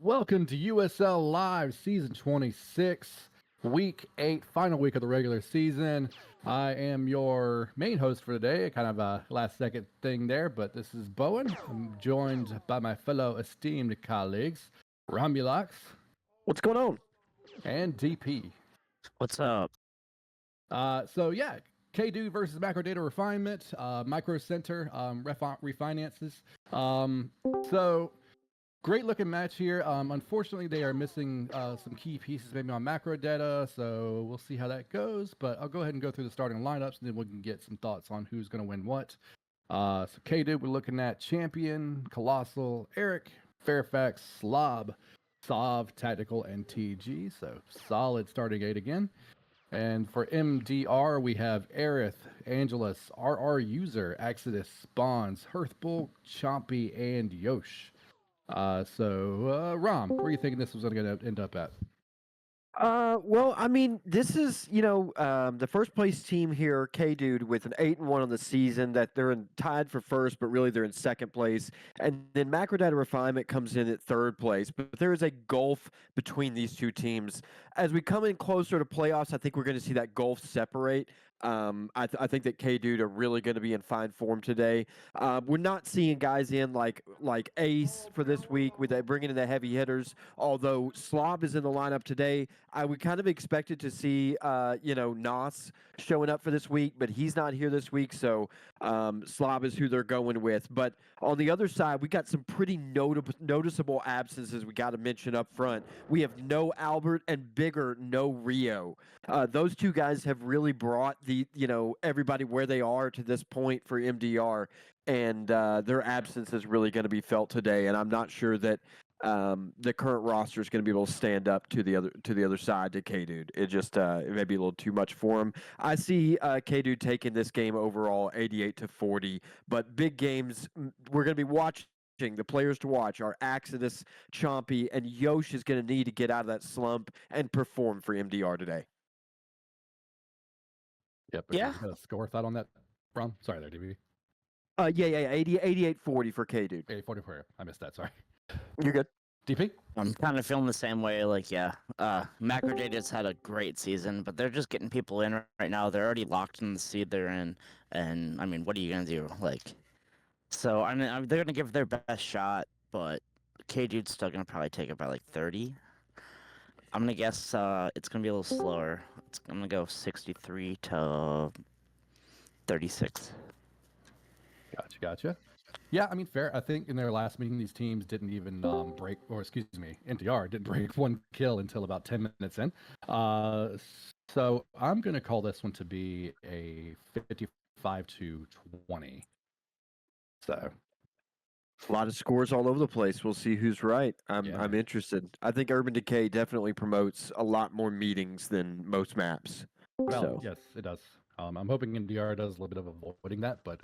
Welcome to USL Live Season 26, Week 8, final week of the regular season. I am your main host for today, kind of a last-second thing there, but this is Bowen. I'm joined by my fellow esteemed colleagues, Romulocks. What's going on? And DP. What's up? K-Dude versus Macrodata Refinement, Micro Center, refinances. Great looking match here. Unfortunately, they are missing some key pieces maybe on Macrodata, so we'll see how that goes. But I'll go ahead and go through the starting lineups, and then we can get some thoughts on who's going to win what. K-Dude, we're looking at Champion, Colossal, Eric, Fairfax, Slob, Sov, Tactical, and TG. So solid starting 8 again. And for MDR, we have Aerith, Angelus, RR User, Exodus, Spawns, Hearthbull, Chompy, and Yosh. Rom, where are you thinking this was going to end up at? Well, I mean, this is, the first place team here, K-Dude, with an 8-1 on the season, that they're tied for first, but really they're in second place. And then Macrodata Refinement comes in at third place. But there is a gulf between these two teams. As we come in closer to playoffs, I think we're going to see that gulf separate. I think that K-Dude are really going to be in fine form today. We're not seeing guys in like Ace for this week with bringing in the heavy hitters. Although Slob is in the lineup today, I would kind of expected to see Nos showing up for this week, but he's not here this week, so Slob is who they're going with. But on the other side, we got some pretty noticeable absences we got to mention up front. We have no Albert and bigger no Rio. Those two guys have really brought everybody where they are to this point for MDR, and their absence is really going to be felt today. And I'm not sure that the current roster is going to be able to stand up to the other side to K-Dude. It just it may be a little too much for him. I see K-Dude taking this game overall 88-40, but big games we're going to be watching. The players to watch are Exodus, Chompy, and Yosh is going to need to get out of that slump and perform for MDR today. Yep. Yeah. Score thought on that, Rom? Sorry there, DB. 88-40 for K-Dude. 88-40 for you. I missed that, sorry. You're good. DP? I'm kind of feeling the same way. Macrodata's had a great season, but they're just getting people in right now. They're already locked in the seed they're in, and I mean, what are you gonna do? They're gonna give their best shot, but K-Dude's still gonna probably take it by like 30. I'm gonna guess it's gonna be a little slower. I'm gonna go 63-36. Gotcha. Yeah, I mean, fair. I think in their last meeting, these teams didn't even NTR didn't break one kill until about 10 minutes in. So I'm going to call this one to be a 55-20. So a lot of scores all over the place. We'll see who's right. I'm interested. I think Urban Decay definitely promotes a lot more meetings than most maps. Well, yes, it does. I'm hoping NDR does a little bit of avoiding that, but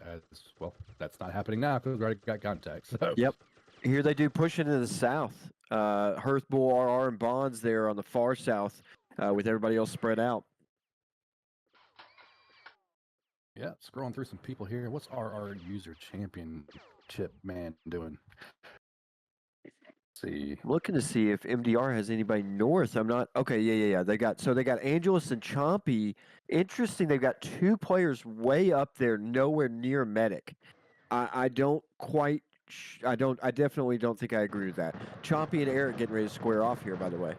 that's not happening now because we already got contact. So. Yep. Here they do push into the south. Hearthbull, RR, and Bonds there on the far south with everybody else spread out. Yeah, scrolling through some people here. What's RR User Championship man doing? See. Looking to see if MDR has anybody north. I'm not okay. Yeah. They got Angelus and Chompy. Interesting. They've got two players way up there, nowhere near Medic. I definitely don't think I agree with that. Chompy and Eric getting ready to square off here, by the way.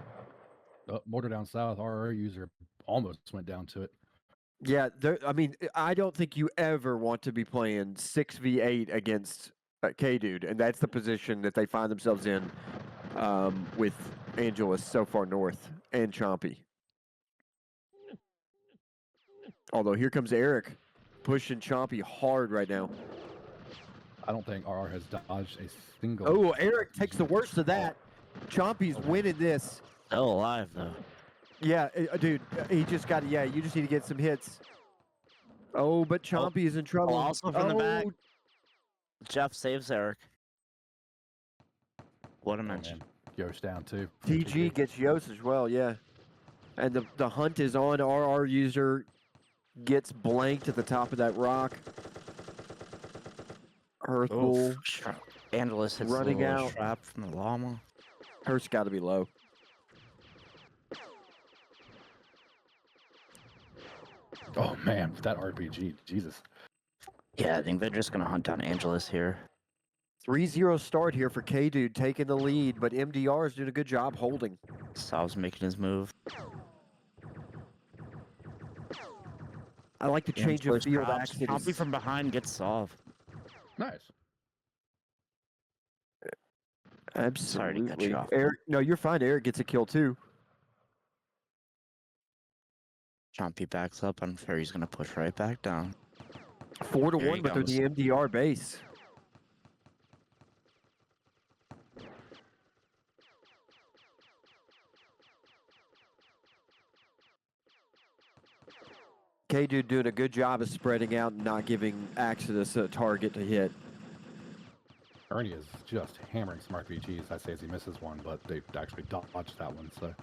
Mortar down south. RR User almost went down to it. Yeah, I don't think you ever want to be playing 6v8 against K-Dude, and that's the position that they find themselves in with Angelus so far north and Chompy. Although here comes Eric pushing Chompy hard right now. I don't think RR has dodged a single. Oh, Eric takes the worst of that. Chompy's winning this. Still alive, though. Yeah, dude, he just got you just need to get some hits. Oh, but Chompy is in trouble. Also from the back. Jeff saves Eric. What a mention. Yosh down too. TG gets Yosh as well, yeah. And the hunt is on. RR User gets blanked at the top of that rock. Hearthbull Angelus hits running a little out. trap from the llama. Hurst got to be low. Oh man, that RPG, Jesus. Yeah, I think they're just gonna hunt down Angelus here. 3-0 start here for K-Dude taking the lead, but MDR is doing a good job holding. Salv's making his move. I like the change of Angelus field crouch. Chompy accidents. from behind gets Salv. Nice. Absolutely. Sorry to cut you off. Eric, no, you're fine. Eric gets a kill too. Chompy backs up. I'm sure he's gonna push right back down. 4-1, Here he but they're comes. the MDR base. K-Dude doing a good job of spreading out and not giving Axidus a target to hit. Ernie is just hammering some RPGs. I say as he misses one, but they actually dodged that one, so.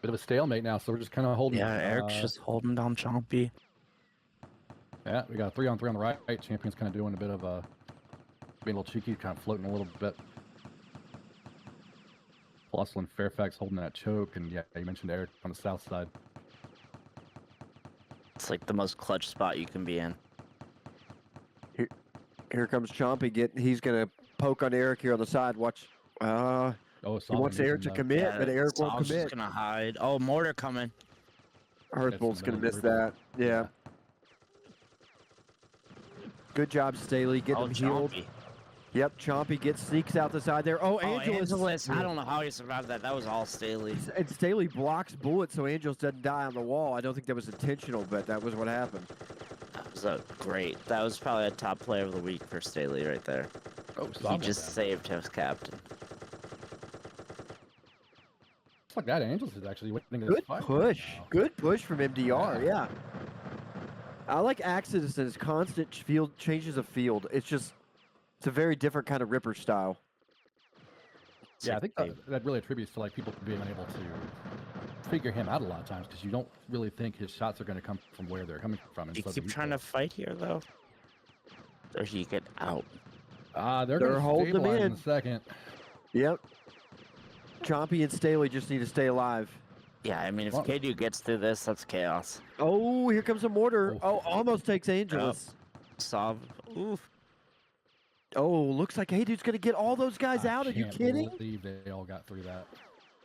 Bit of a stalemate now, so we're just kind of holding. Yeah, Eric's just holding down Chompy. Yeah, we got a 3-on-3 on the right. Champion's kind of doing a bit of being a little cheeky, kind of floating a little bit. Fossil and Fairfax holding that choke, and yeah, you mentioned Eric on the south side. It's like the most clutch spot you can be in. Here comes Chompy. He's going to poke on Eric here on the side. Watch. Oh, He wants Eric to commit, but Eric won't Salv's commit. just gonna hide. Oh, mortar coming. Hearthbolt's going to miss brutal. that. Yeah. Good job, Staley. Getting Oh, him healed. Chompy. Yep, Chompy gets sneaks out the side there. Oh, Oh, Angelus. Angelus. I don't know how he survived that. That was all Staley. And Staley blocks bullets so Angelus doesn't die on the wall. I don't think that was intentional, but that was what happened. That was a great. That was probably a top player of the week for Staley right there. Oh, He just saved his captain. It's like that. Angels is actually winning this Good fight. push. Right now. Good push from MDR, yeah. I like Axidus and his constant field changes of field. It's a very different kind of Ripper style. Yeah, I think that really attributes to like people being unable to figure him out a lot of times because you don't really think his shots are going to come from where they're coming from. You keep trying to fight here though. Or you get out. They're They're going to holding him stabilize in in. a second. Yep. Chompy and Staley just need to stay alive. Yeah, I mean, if Well- K2 gets through this, that's chaos. Oh, here comes a mortar. Oh. Oh, almost takes Angelus. Salv. Oof. Oh, looks like Hey-Dude's going to get all those guys out. Are you Can't kidding? believe they all got through that.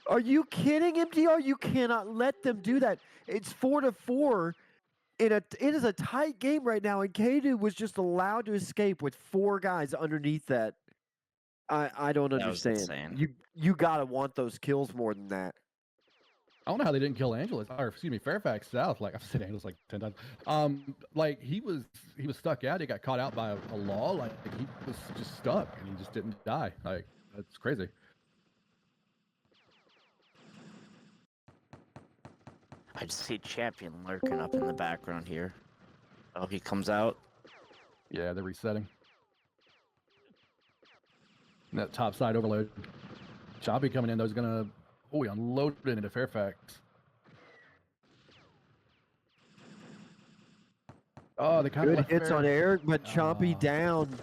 Are you kidding, MDR? You cannot let them do that. It's 4-4. It is a tight game right now, and K-Dude was just allowed to escape with 4 guys underneath that. I don't That was understand. insane. You gotta want those kills more than that. I don't know how they didn't kill Angelus, or excuse me, Fairfax South. Like I've said, Angelus like 10 times. Like he was stuck out. He got caught out by a law. Like he was just stuck, and he just didn't die. Like that's crazy. I just see Champion lurking up in the background here. Oh, he comes out. Yeah, they're resetting. And that top side overload. Choppy coming in, though, is gonna. Oh, he unloaded it into Fairfax. Oh, they kind of Good hits on Eric, but Chompy Oh. down.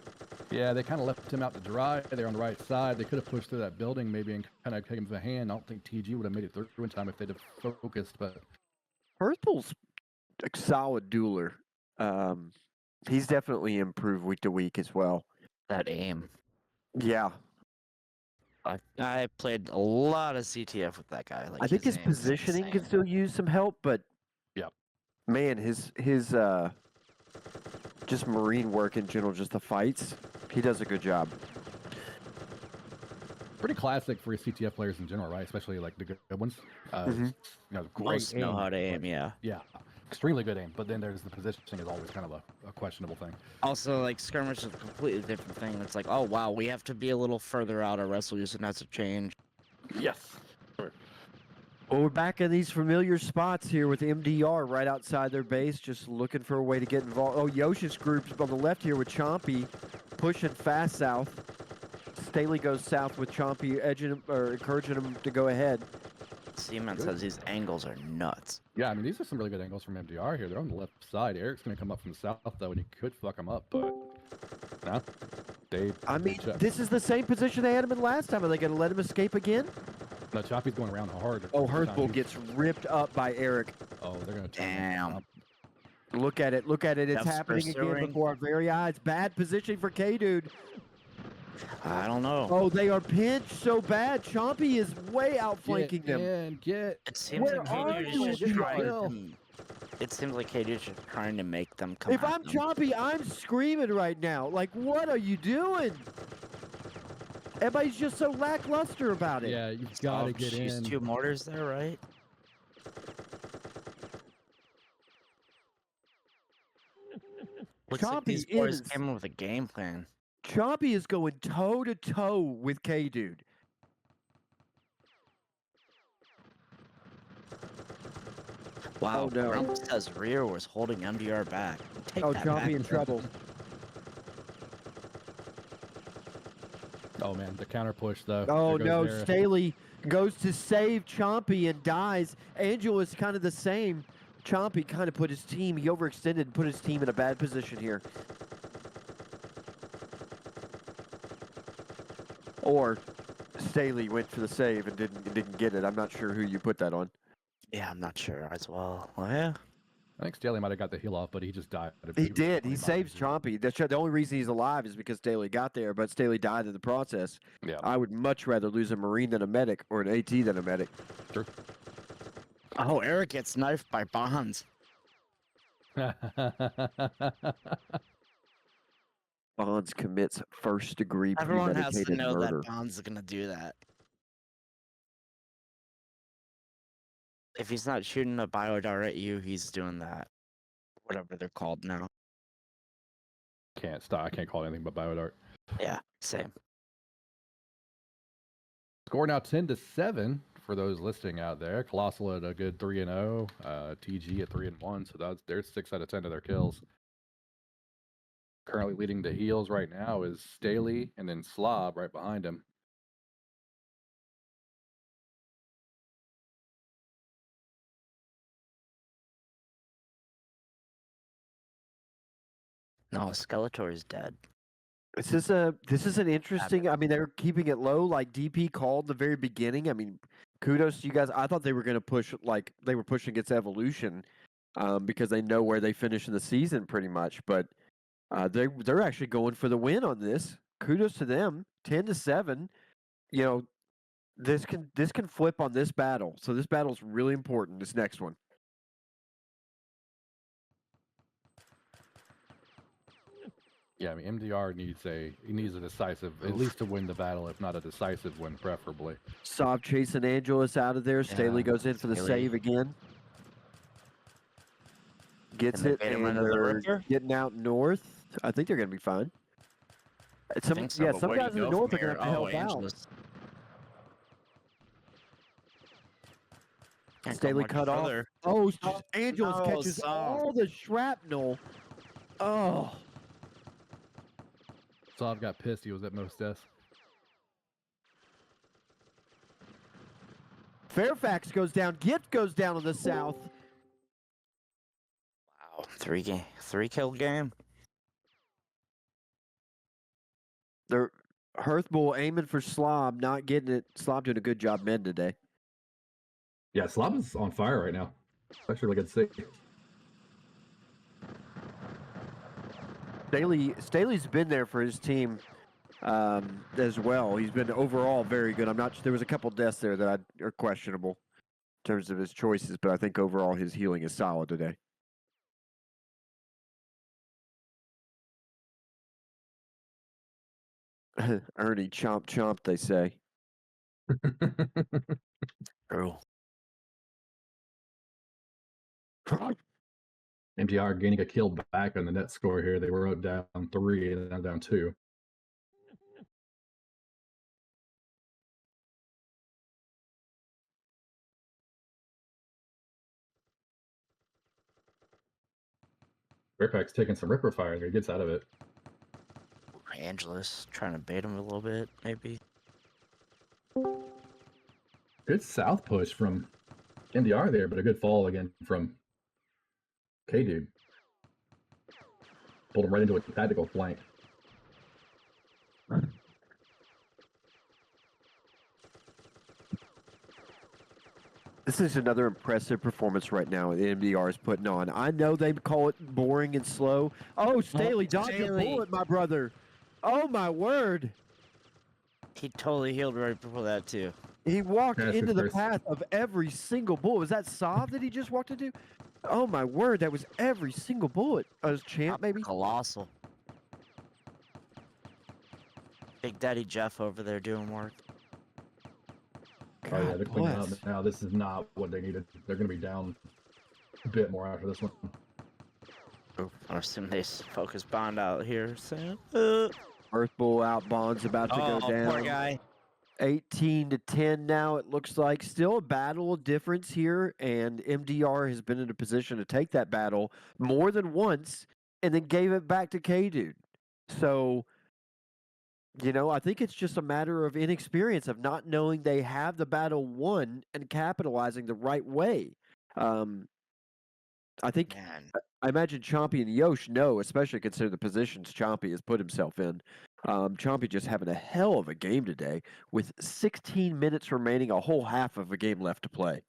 Yeah, they kind of left him out to dry. They're on the right side. They could have pushed through that building maybe and kind of taken him to the hand. I don't think TG would have made it through in time if they'd have focused. But Hearthbolt's a solid dueler. He's definitely improved week to week as well. That aim. Yeah, I played a lot of CTF with that guy. Like I think his aim is positioning can insane. still use some help, but Yep. man, his just marine work in general, just the fights, he does a good job. pretty classic for CTF players in general, right? Especially like the good ones. Mhm. You know, great Most know aim, how to aim, but- yeah. Yeah, extremely good aim. But then there's the positioning is always kind of a questionable thing. Also, like, Skirmish is a completely different thing. It's like, oh, wow, we have to be a little further out. Our wrestle using has to change. Yes. Well, we're back in these familiar spots here with MDR right outside their base, just looking for a way to get involved. Oh, Yoshi's group's on the left here with Chompy, pushing fast south. Staley goes south with Chompy, edging him, or encouraging him to go ahead. Seaman Good. says these angles are nuts. Yeah, I mean, these are some really good angles from MDR here. They're on the left side. Eric's going to come up from the south, though, and he could fuck him up, but no. I mean, check. this is the same position they had him in last time. Are they going to let him escape again? No, Choppy's going around hard. Oh, this time. Hearthbull gets ripped up by Eric. Oh, they're going to Damn. Look at it. Look at it. It's Depth's happening again pursuing. before our very eyes. Bad positioning for K-Dude. I don't know. Oh, they are pinched so bad. Chompy is way outflanking them. And get. It seems Where like are KD you, is just trying Bill? to. It seems like KD is just trying to make them come. If at I'm them. Chompy, I'm screaming right now. Like, what are you doing? Everybody's just so lackluster about it. Yeah, you've got to get She's in. 2 mortars there, right? Looks like these Chompy boys is- came in with a game plan. Chompy is going toe-to-toe with K-Dude. Wow, Oh, no. Rump says Rear was holding MDR back. Take Oh, that Chompy back, in bro. trouble. Oh, man, the counter push, though. Oh, There no. goes Eric. Staley goes to save Chompy and dies. Angel is kind of the same. Chompy kind of put his team, he overextended and put his team in a bad position here. Or Staley went for the save and didn't get it. I'm not sure who you put that on. Yeah, I'm not sure as well. Well, yeah. I think Staley might have got the heal off, but he just died. He did. He 25 saves inches. Chompy. The only reason he's alive is because Staley got there, but Staley died in the process. Yeah. I would much rather lose a Marine than a medic or an AT than a medic. Sure. Oh, Eric gets knifed by Bonds. Bonds commits first-degree Everyone has to premeditated know murder. that Bonds is gonna do that. If he's not shooting a biodart at you, he's doing that. Whatever they're called now. Can't stop. I can't call it anything but biodart. Yeah, same. Score now 10-7 for those listening out there. Colossal at a good 3-0. TG at 3-1. So there's 6 out of 10 of their kills. Currently leading the heals right now is Staley and then Slob right behind him. No, Skeletor is dead. This is an interesting. I mean, they're keeping it low, like DP called in the very beginning. I mean, kudos to you guys. I thought they were going to push, like they were pushing against Evolution, because they know where they finish in the season pretty much. But they're actually going for the win on this. Kudos to them. 10-7. You know, this can flip on this battle. So this battle is really important. This next one. Yeah, I mean MDR needs a decisive, at least to win the battle, if not a decisive win, preferably. Sob chasing Angelus out of there. Staley Yeah, goes in for the Staley. save again. Gets Can they it, bait him and into the they're Ripper? getting out north. I think they're going to be fine. I think so, but some where do guys you in the go north from are going to have to here? help out. Angelus. Can't go Staley much cut off. further. Oh, Angelus no, catches Sob. all the shrapnel. Oh, Slob got pissed. He was at most deaths. Fairfax goes down. Gift goes down on the south. Wow, 3-kill game. They're Hearthbull aiming for Slob, not getting it. Slob doing a good job men today. Yeah, Slob is on fire right now. Actually, really good to see. Staley's been there for his team as well. He's been overall very good. There was a couple deaths there that are questionable in terms of his choices, but I think overall his healing is solid today. Ernie chomp chomp, they say. True. MGR gaining a kill back on the net score here. They were down 3 and now down 2. Rippack's taking some Ripper fire there. He gets out of it. Angelus trying to bait him a little bit, maybe. Good south push from NDR there, but a good fall again from K-Dude. Pulled him right into a tactical flank. This is another impressive performance right now the MDR is putting on. I know they call it boring and slow. Oh, Staley dodged a Staley. bullet, my brother. Oh, my word. He totally healed right before that too. He walked That's into the first. path of every single bullet. Was that Sav that he just walked into? Oh, my word. That was every single bullet. Was Champ, maybe? Colossal. Big Daddy Jeff over there doing work. Oh yeah, God they're cleaning up bless. now. This is not what they needed. They're going to be down a bit more after this one. I assume they focus Bond out here, Sam. Earth Bull out, Bond's about to go down. Poor guy. 18 to 10 now, it looks like. Still a battle of difference here, and MDR has been in a position to take that battle more than once and then gave it back to K-Dude. So, you know, I think it's just a matter of inexperience, of not knowing they have the battle won and capitalizing the right way. I think, Man, I imagine Chompy and Yosh know, especially considering the positions Chompy has put himself in. Chompy just having a hell of a game today with 16 minutes remaining, a whole half of a game left to play.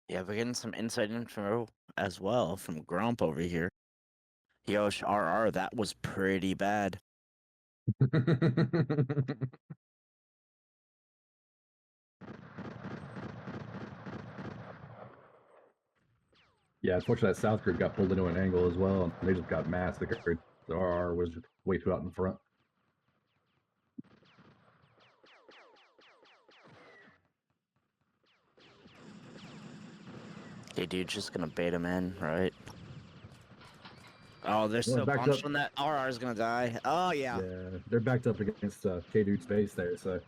yeah, we're getting some inside info as well from Grump over here. Yosh RR, that was pretty bad. Yeah, unfortunately, that South group got pulled into an angle as well, and they just got massacred. The RR was just way too out in front. Hey, dude, just gonna bait him in, right? Oh, they're Well, so backed bunched up. on that. RR is gonna die. Oh, yeah. Yeah, they're backed up against K-Dude's base there, so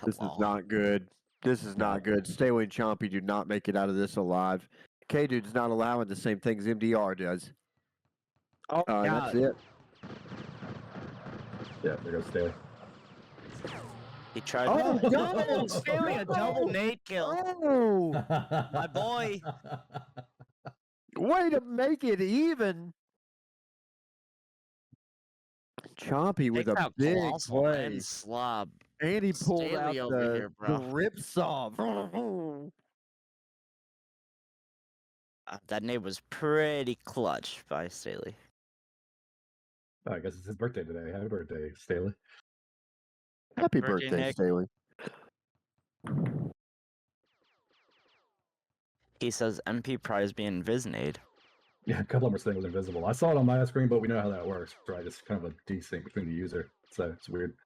This is Lol. not good. This is No. not good. Staley and Chompy do not make it out of this alive. K-Dude's not allowing the same things MDR does. Oh, yeah. That's it. yeah, they're gonna stay. He tried. Oh, Oh, Staley, a double nade kill. Oh, My boy. way to make it even. Chompy with Takes a out big Colossal play. and Slob. And he pulled Staley out over the, here, the bro. rip saw. That nade was pretty clutch by Staley. Oh, I guess it's his birthday today. Happy birthday, Staley. Happy Birthday, birthday, Nick. Staley. He says MP prize being Viznade. Yeah, a couple of them were saying it was invisible. I saw it on my screen, but we know how that works, right? It's kind of a desync between the user, so it's weird.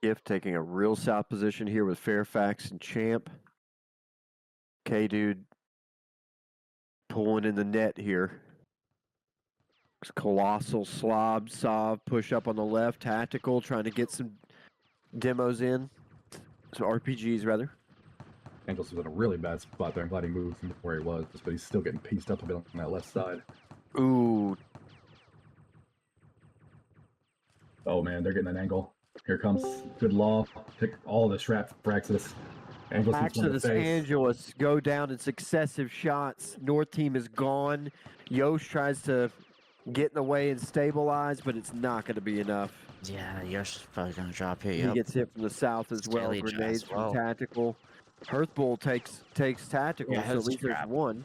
Gift taking a real south position here with Fairfax and Champ. K-Dude pulling in the net here. It's Colossal, Slob, Sav, push up on the left, Tactical, trying to get some demos in. Some RPGs, rather. Angels was in a really bad spot there. I'm glad he moved from where he was, but he's still getting pieced up a bit on that left side. Ooh, Oh man, they're getting an angle. Here comes good law. Pick all the Shrap Praxis. Angels keeps one in the Praxis face. Angelus go down in successive shots. North team is gone. Yosh tries to get in the way and stabilize, but it's not going to be enough. Yeah, Yosh is probably gonna drop here. He Yep. gets hit from the south as well. Staley Grenades as from well. Tactical. Hearthbull takes Tactical, Yeah, so at his least there's trap. one.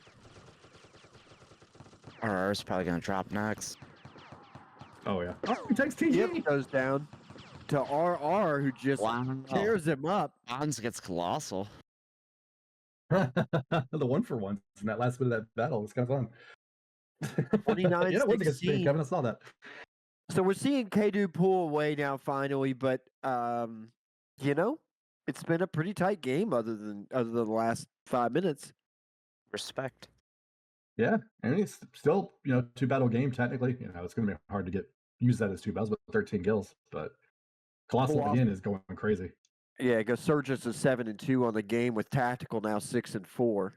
RR is probably gonna drop next. Oh yeah. Oh, he takes TG. Gift goes down to RR, who just Wow. tears him up. Bonds gets Colossal. The one for one in that last bit of that battle was kind of fun. 29, yeah, it was a good spin, 16. Kevin. I saw that. So we're seeing K-Dude pull away now finally, but you know, it's been a pretty tight game other than the last 5 minutes. Respect. Yeah, and it's still, two battle game technically. It's going to be hard to use that as two battles with 13 kills, but Colossal again is going crazy. Yeah, Surges is 7-2 on the game with Tactical now 6-4.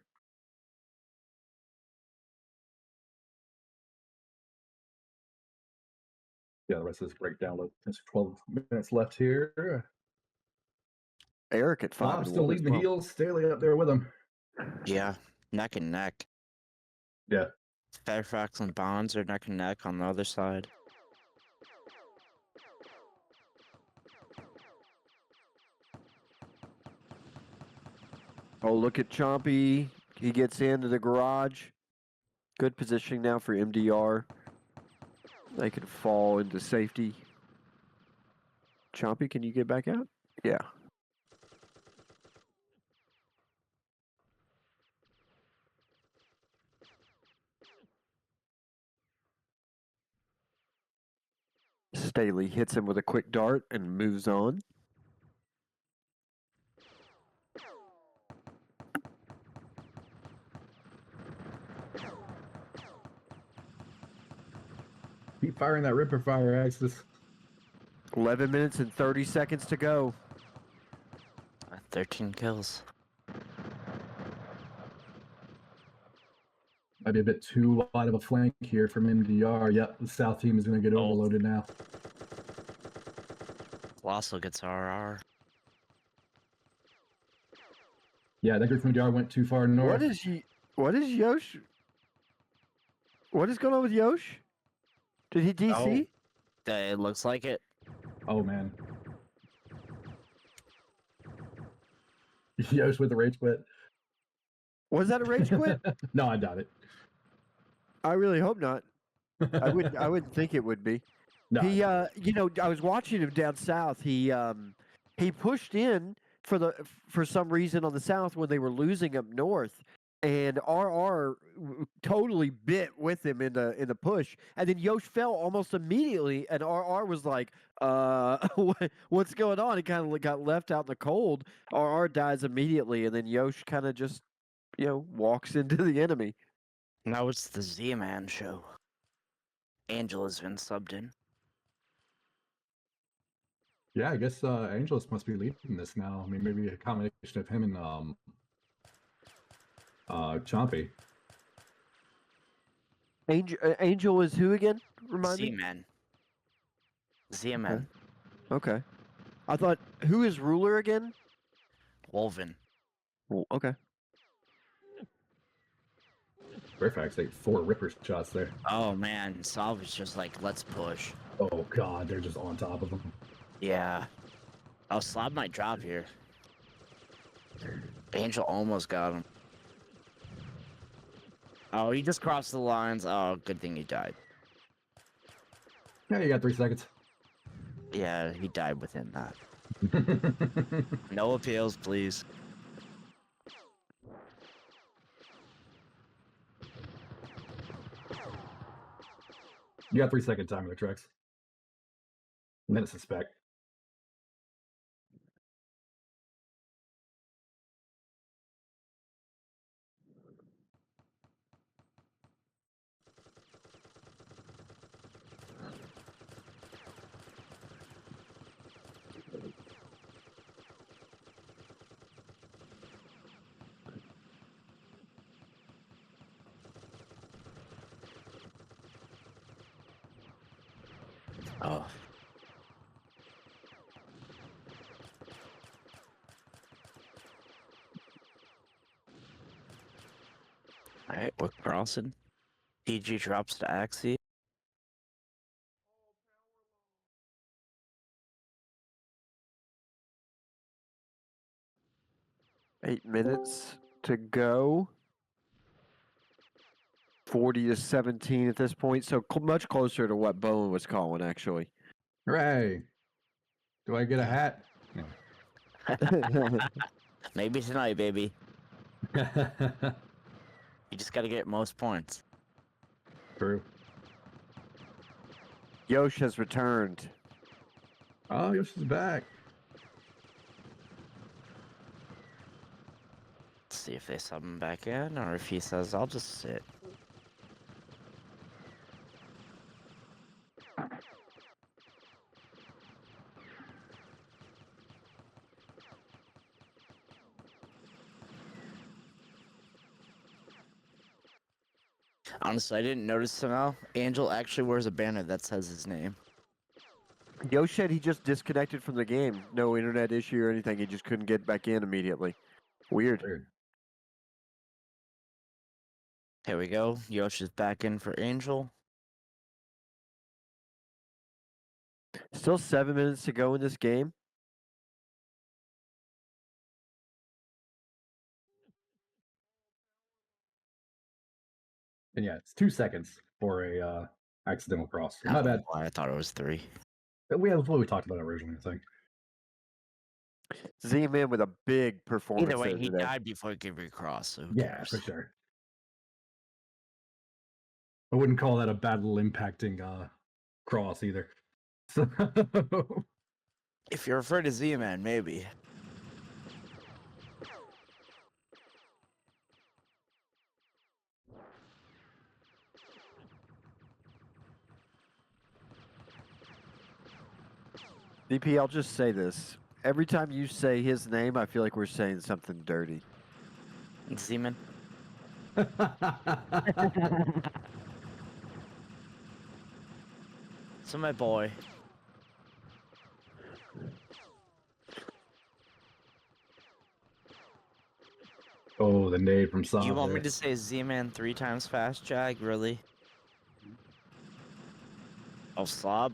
yeah, the rest of this breakdown. There's 12 minutes left here. Eric at 5 Bob and still 1 as leading the well. heels. Staley up there with him. Yeah, neck and neck. Yeah. Fairfax and Bonds are neck and neck on the other side. Oh, look at Chompy. He gets into the garage. Good positioning now for MDR. They can fall into safety. Chompy, can you get back out? Yeah. Staley hits him with a quick dart and moves on. Keep firing that Ripper Fire, Axis. 11 minutes and 30 seconds to go. 13 kills. Might be a bit too wide of a flank here from MDR. Yep, the South team is going to get Oh. overloaded now. Colossal gets RR. Yeah, that group from MDR went too far north. What is Yosh? What is going on with Yosh? Did he DC? It looks like it. Oh, man. Yosh with the rage quit. Was that a rage quit? No, I doubt it. I really hope not. I wouldn't think it would be. No. He I was watching him down south. He pushed in for some reason on the south when they were losing up north, and RR totally bit with him in the push, and then Yosh fell almost immediately, and RR was like, what's going on? He kind of got left out in the cold. RR dies immediately, and then Yosh kind of just walks into the enemy. Now it's the Z-Man show. Angela's been subbed in. Yeah, I guess Angelus must be leading this now. I mean, maybe a combination of him and Chompy. Angel is who again? Remind me. Z-Man. Z-Man. Okay. I thought, who is ruler again? Wolven. Well, okay. Fairfax ate 4 Ripper shots there. Oh man, Saul was just like, let's push. Oh god, they're just on top of him. Yeah. Oh, Slab might drop here. Angel almost got him. Oh, he just crossed the lines. Oh, good thing he died. Yeah, you got 3 seconds. Yeah, he died within that. No appeals, please. You got 3 second time on the tracks. And then it's a spec. Oh. Alright, we're crossing. PG drops to Axie. Eight minutes to go. 40-17 at this point, so much closer to what Bowen was calling, actually. Hooray! Do I get a hat? Maybe tonight, baby. You just gotta get most points. True. Yosh has returned. Oh, Yosh is back. Let's see if they sub him back in, or if he says, I'll just sit. Honestly, I didn't notice somehow. Angel actually wears a banner that says his name. Yosh said he just disconnected from the game. No internet issue or anything. He just couldn't get back in immediately. Weird. Weird. Here we go. Yosh is back in for Angel. Still 7 minutes to go in this game. And yeah, it's 2 seconds for a accidental cross. Not bad. Oh, I thought it was 3. That's what we talked about originally, I think. Z-Man with a big performance. Either way, there he today. died before he could recross. So who Yeah, cares? for sure. I wouldn't call that a battle impacting cross either. So If you're afraid of Z-Man, maybe. DP, I'll just say this. Every time you say his name, I feel like we're saying something dirty. Z-Man. So my boy. Oh, the nade from Sav. You want me to say Z-Man 3 times fast, Jag? Really? Oh, slob.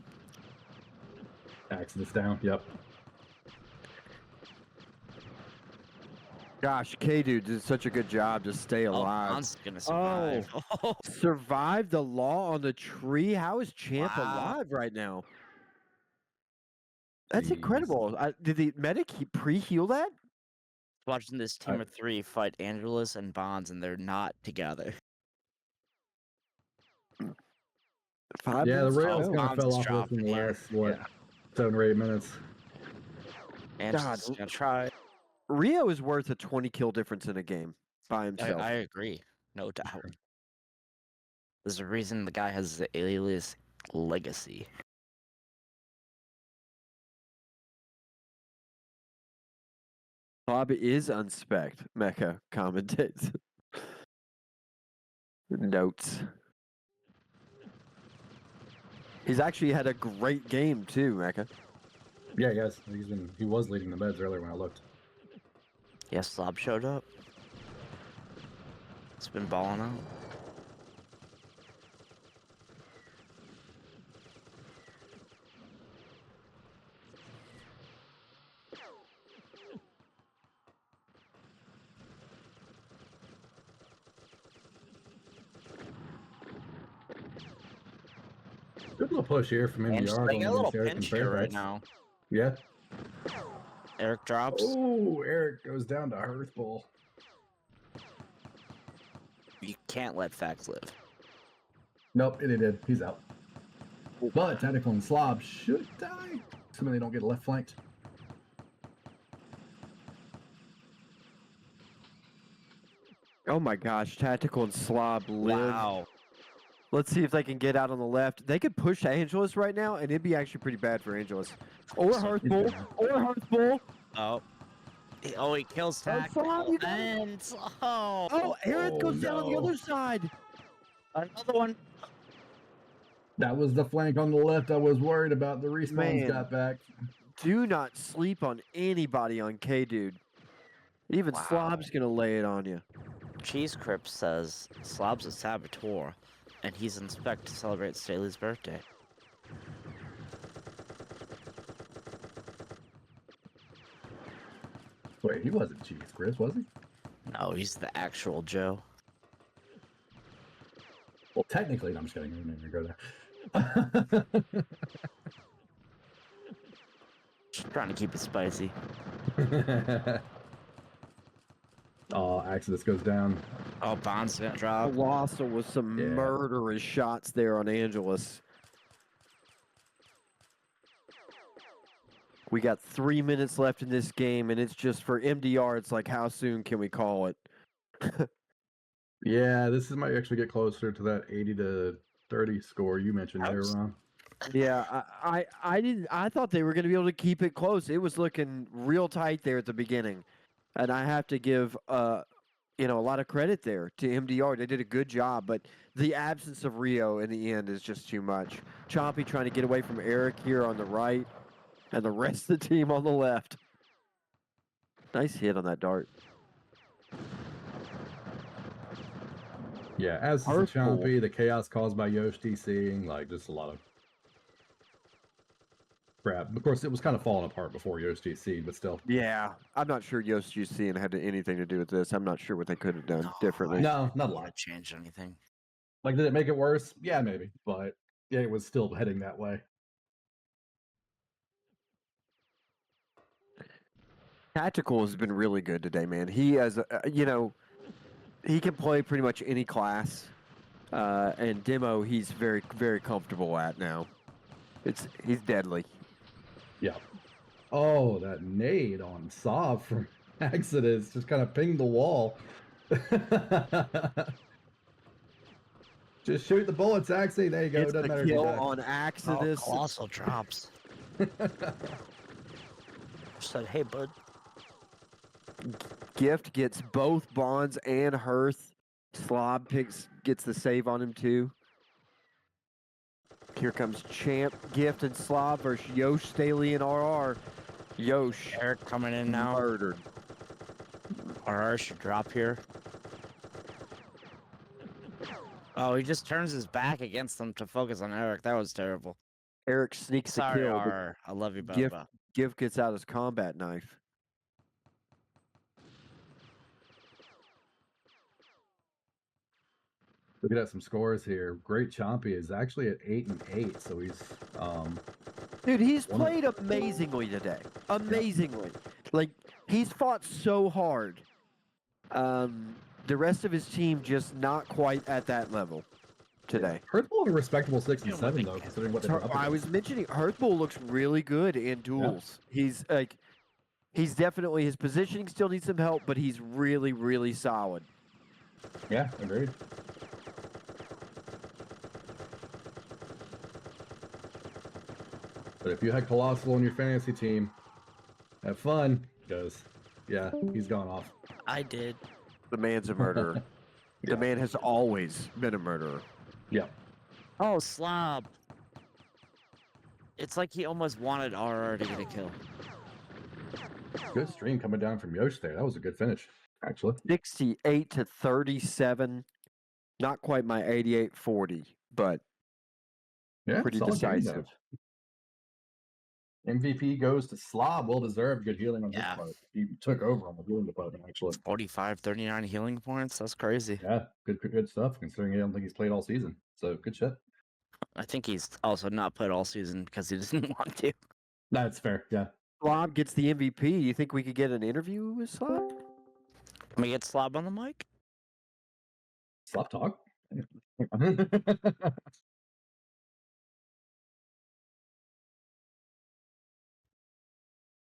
Accidents down. Yep. Gosh, K-Dude did such a good job to stay Oh, alive. Bon's gonna survive. Oh. Survived the law on the tree? How is Champ Wow. alive right now? That's Jeez. incredible. Did the medic pre-heal that? Watching this team of 3 fight Angelus and Bonds, and they're not together. 5 Yeah, the minutes to rails go. kind of Bombs fell is off us in dropping the here. last, what, Yeah. 7 or 8 minutes. Angelus is gonna try. Rio is worth a 20 kill difference in a game by himself. I agree. No doubt. There's a reason the guy has the alias Legacy. Bob is unspect. Mecha commentates. Notes. He's actually had a great game too, Mecha. Yeah, yes. He was leading the meds earlier when I looked. Yes, Slob showed up. It's been balling out. Good little push here from And MDR. they going got a little against Eric pinch and here right Fairfax. now. Yeah. Eric drops. Oh, Eric goes down to Hearthball. You can't let Fax live. Nope, it did. He's out. But Tactical and Slob should die. Assuming they don't get left flanked. Oh my gosh, Tactical and Slob live. Wow. Let's see if they can get out on the left. They could push Angelus right now, and it'd be actually pretty bad for Angelus. Or Hearthbull. Or Hearthbull. Oh. Oh, he kills Slob, Tactical. you got it. And oh, Oh, Eric goes down on the no. other side. another one. That was the flank on the left I was worried about. The respawns Man. got back. Do not sleep on anybody on K-Dude. Even Wow. Slob's going to lay it on you. Cheese Crypt says Slob's a saboteur, and he's in spec to celebrate Staley's birthday. Wait, he wasn't Cheese Chris, was he? No, he's the actual Joe. Well, technically, no, I'm just kidding. I'm not gonna go there. Just trying to keep it spicy. Oh, Exodus goes down. Oh, Bond's gonna drop. Colossal with some Yeah. murderous shots there on Angelus. We got 3 minutes left in this game, and it's just for MDR. It's like, how soon can we call it? Yeah, this might actually get closer to that 80 to 30 score you mentioned there, Ouch. Ron. Yeah, I didn't. I thought they were going to be able to keep it close. It was looking real tight there at the beginning, and I have to give a lot of credit there to MDR. They did a good job, but the absence of Rio in the end is just too much. Chompy trying to get away from Eric here on the right, and the rest of the team on the left. Nice hit on that dart. Yeah, as is the Hurtful. Chompy, the chaos caused by Yosh DCing, like just a lot of crap. Of course, it was kind of falling apart before Yosh DC'd, but still. Yeah, I'm not sure Yost UC had anything to do with this. I'm not sure what they could have done differently. No, not a I don't lot. want to change anything. Like, did it make it worse? Yeah, maybe, but yeah, it was still heading that way. Tactical has been really good today, man. He has, he can play pretty much any class, and demo he's very, very comfortable at now. He's deadly. Yeah. Oh, that nade on Saab from Exodus just kind of pinged the wall. Just shoot the bullets, Axie. There you go. It's Doesn't the matter if you kill die. on Oh, Exodus. colossal drops. Said, hey, bud. Gift gets both Bonds and Hearth. Slob gets the save on him too. Here comes Champ, Gift, and Slob versus Yosh, Staley, and RR. Yosh Eric coming in now. murdered. RR should drop here. Oh, he just turns his back against them to focus on Eric. That was terrible. Eric sneaks the Sorry, kill, but RR. I love you, Gift- Bubba. Gift gets out his combat knife. Looking at some scores here. Great Chompy is actually at 8-8, so he's Dude, he's One of- played amazingly today. Amazingly. Like, he's fought so hard. The rest of his team just not quite at that level today. Hurtful at a respectable 6 and You know, 7 I though, think- considering what they're up I was against. mentioning Hearthbull looks really good in duels. He's like, he's definitely, his positioning still needs some help, but he's really, really solid. Yeah, agreed. But if you had Colossal on your fantasy team, have fun, because yeah, he's gone off. I did. The man's a murderer. Yeah. The man has always been a murderer. Yeah. Oh, Slob. It's like he almost wanted RR to get a kill. Good stream coming down from Yosh there. That was a good finish, actually. 68 to 37. Not quite my 88-40, but Yeah, pretty solid game, though. decisive. MVP goes to Slob. Well deserved. Good healing on Yeah. his part. He took over on the healing department, actually. 45, 39 healing points. That's crazy. Yeah, good stuff, considering I don't think he's played all season. So good shit. I think he's also not played all season because he doesn't want to. That's fair. Yeah. Slob gets the MVP. You think we could get an interview with Slob? Can we get Slob on the mic? Slob talk.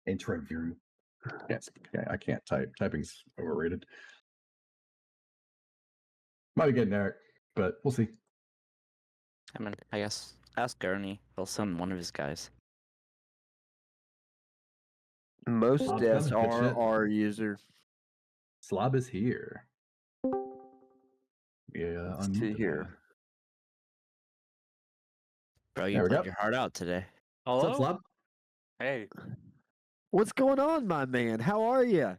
Interview. Yes, yeah, I can't type. Typing's overrated. Might be getting there, but we'll see. I mean, I guess ask Gurney. He'll send one of his guys. Most Slob's deaths coming. Good are shit. our user. Slob is here. Yeah, Let's see here. Bro, you There we played go. your heart out today. What's Hello? up, Slob? Hey. What's going on, my man? How are you?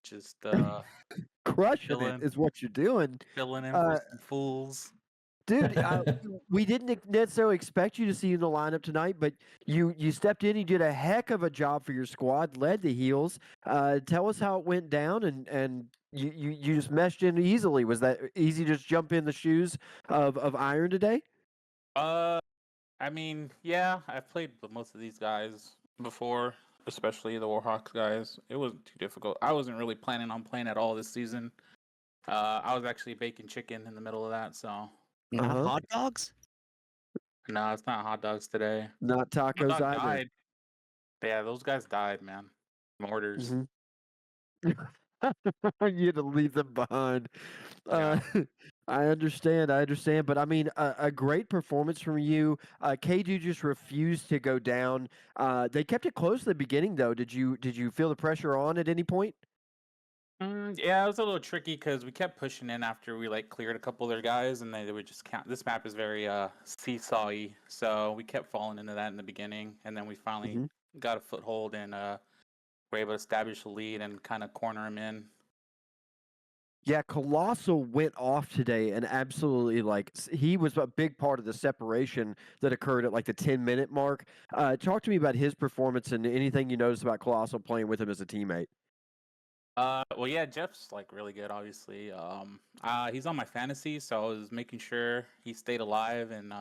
Just Crushing Chilling. it is what you're doing. filling in Uh, for some fools. Dude, we didn't necessarily expect you to see you in the lineup tonight, but you stepped in. You did a heck of a job for your squad, led the heels. Tell us how it went down, and you just meshed in easily. Was that easy to just jump in the shoes of Iron today? I mean, yeah, I've played with most of these guys before, especially the Warhawks guys. It wasn't too difficult. I wasn't really planning on playing at all this season. I was actually baking chicken in the middle of that, so Not Uh-huh. hot dogs? no, it's not hot dogs today. Not Hot tacos dog either. died. Yeah, those guys died, man. Mortars. Mhm. You had to leave them behind. Yeah. I understand, but I mean, a great performance from you. K2 just refused to go down. They kept it close at the beginning, though. Did you feel the pressure on at any point? Yeah, it was a little tricky because we kept pushing in after we like cleared a couple of their guys, and they would just count. This map is very seesawy, so we kept falling into that in the beginning, and then we finally Mhm. got a foothold and were able to establish a lead and kind of corner him in. Yeah, Colossal went off today and absolutely he was a big part of the separation that occurred at like the 10-minute mark. Talk to me about his performance and anything you noticed about Colossal playing with him as a teammate. Well, yeah, Jeff's like really good, obviously. He's on my fantasy, so I was making sure he stayed alive and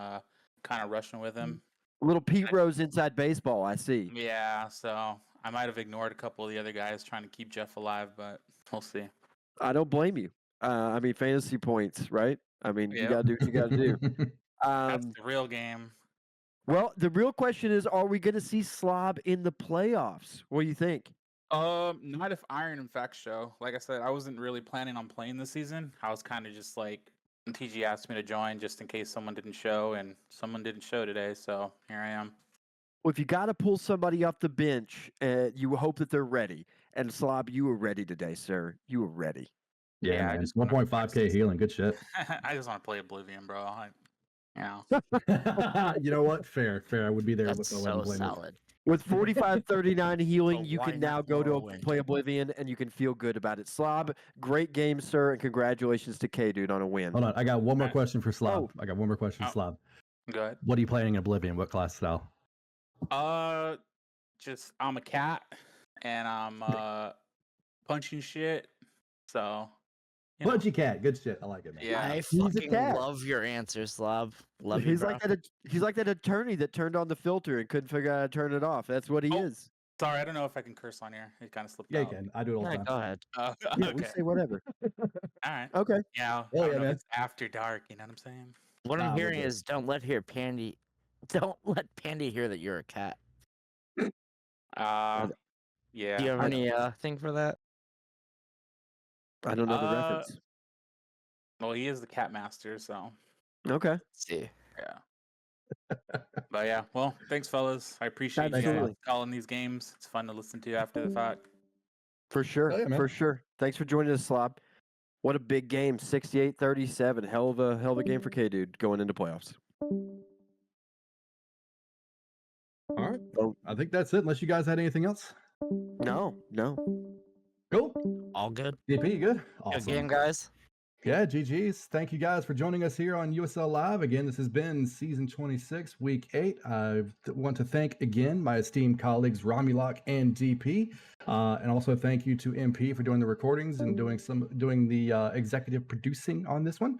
kind of rushing with him. Little Pete Rose inside baseball, I see. Yeah, so I might have ignored a couple of the other guys trying to keep Jeff alive, but we'll see. I don't blame you. I mean, fantasy points, right? I mean, you Yep. got to do what you got to do. That's the real game. Well, the real question is, are we going to see Slob in the playoffs? What do you think? Not if Iron in fact show. Like I said, I wasn't really planning on playing this season. I was kind of just like TG asked me to join just in case someone didn't show, and someone didn't show today, so here I am. Well, if you got to pull somebody off the bench, you hope that they're ready. And Slob, you were ready today, sir. You were ready. Yeah, Yeah, I man. just wanna 1.5K healing, good shit. I just want to play Oblivion, bro. You know what? Fair. I would be there That's with the so 11 players. solid. With 45-39 healing, But you why can now not go to Bowen? play Oblivion, and you can feel good about it. Slob, great game, sir, and congratulations to K-Dude on a win. Hold on, I got one more Alright. question for Slob. Oh. I got one more question for Oh. Slob. Go ahead. What are you playing in Oblivion? What class style? Just I'm a cat and I'm punching shit. So you know. Punchy cat. Good shit. I like it, man. Yeah. I He's a fucking cat. love your answer, Slob. Love you, He's bro. like that. He's like that attorney that turned on the filter and couldn't figure out how to turn it off. That's what he Oh. is. Sorry, I don't know if I can curse on here. It kind of slipped Yeah, you out. can. I do it all the Yeah, time. go ahead. Yeah, Okay. we say whatever. All right. Okay. Yeah. Oh, I yeah, don't know man. if it's after dark. You know what I'm saying? What Nah, I'm we're hearing good. is don't let Pandy hear that you're a cat. Yeah. Do you have any thing for that? I don't know the reference. Well, he is the cat master, so Okay. Let's see. yeah. But yeah, well, thanks, fellas. I appreciate you guys Absolutely. calling these games. It's fun to listen to after the fact. For sure. Oh, yeah, man. For sure. Thanks for joining us, Slob. What a big game. 68-37. Hell of a game for K-Dude going into playoffs. All right. Oh. I think that's it. Unless you guys had anything else. No. Cool. All good. DP, you good? Good game, guys. Yeah, GG's. Thank you guys for joining us here on USL Live. Again, this has been season 26, week 8. I want to thank again my esteemed colleagues Romulocks and DP, and also thank you to MP for doing the recordings and doing the executive producing on this one.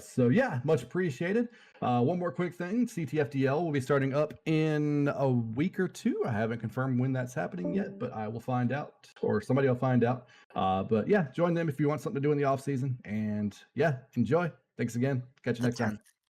So yeah, much appreciated. One more quick thing: CTFDL will be starting up in a week or two. I haven't confirmed when that's happening yet, but I will find out, or somebody will find out. But yeah, join them if you want something to do in the off season. And yeah, enjoy. Thanks again. Catch you next time.